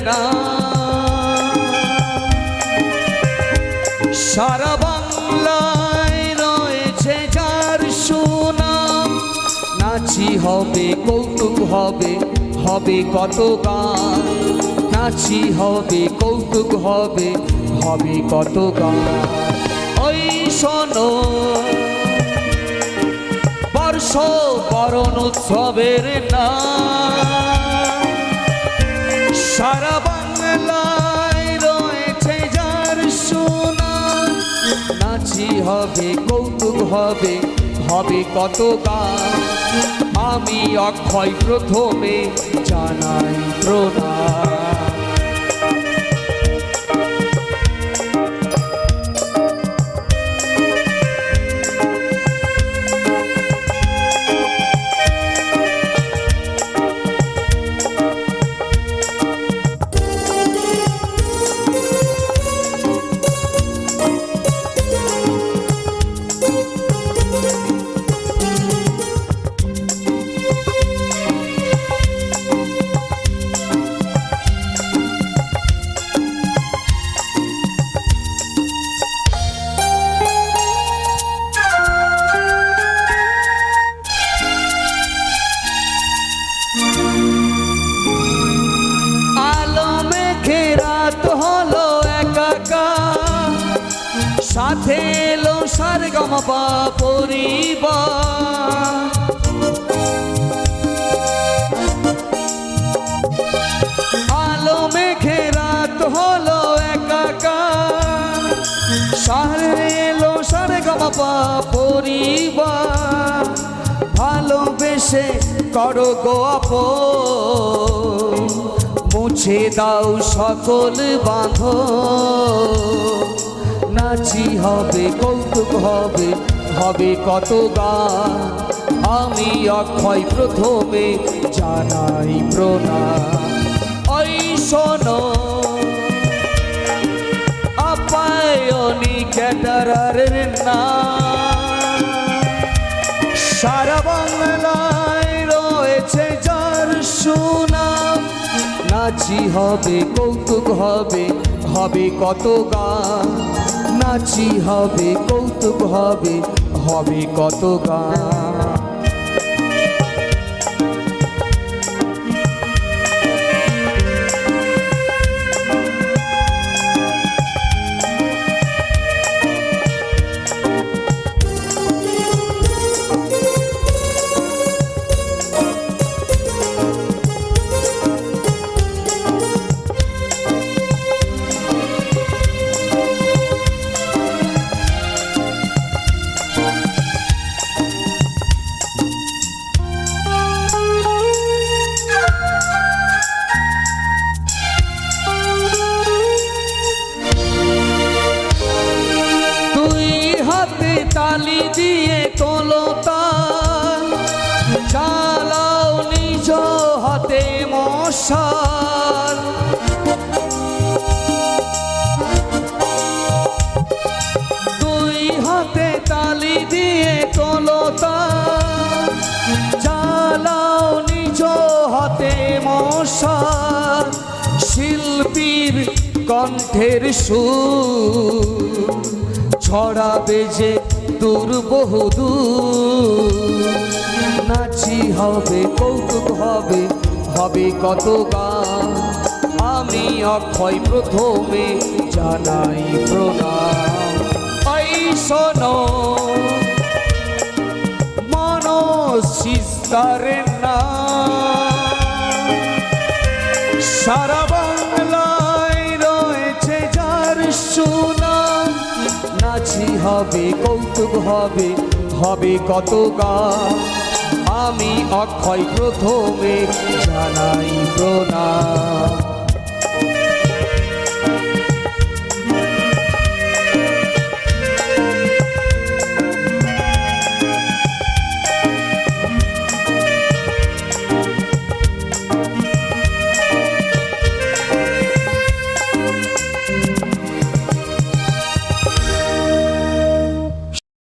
নাম। সারা বাংলায় রয়েছে যার সুনাম, নাচি হবে কৌতুক হবে, হবে কত গান। নাচি হবে কৌতুক হবে, হবে কত গান। ওই শোনো বর্ষ বরণ উৎসবের নাম। সারা বাংলায় রয়েছে যার সুনাম, নাচি হবে কৌতুক হবে, হবে কত গান। আমি অক্ষয় প্রথমে জানাই প্রণাম। সাথে এলো সারেগামাপা পরিবার। আলো মেঘে রাত হলো একাকার, সারে এলো সারেগামাপা পরিবার। ভালোবেসে করো গো আপন, মুছে দাও সকল বাঁধন। নাচি হবে কৌতুক হবে, হবে কত গান। আমি অক্ষয় প্রথমে জানাই প্রণাম। ওই শোনো আপায়নি ক্যাটারারের নাম। সারা বাংলায় রয়েছে যার সুনাম, নাচি হবে কৌতুক হবে, হবে কত গান। নাচি হবে কৌতুক হবে, হবে কত গান। তালি দিয়ে তোলো তাল, চালাও নিজ হাতে মশাল। দুই হাতে তালি দিয়ে তোলো তাল, চালাও নিজ হাতে মশাল। শিল্পীর কণ্ঠের সুর ছড়াবে যে দূর বহুদূর। নাচি হবে কৌতুক হবে, হবে কত গান। আমি অক্ষয় প্রথমে জানাই প্রণাম। ওই শোনো মনস্বিস্তারের নাম। সারা বাংলায় রয়েছে যার সুনাম, নাচি হবে কৌতুক হবে, হবে কত গান। আমি অক্ষয় প্রথমে জানাই প্রণাম।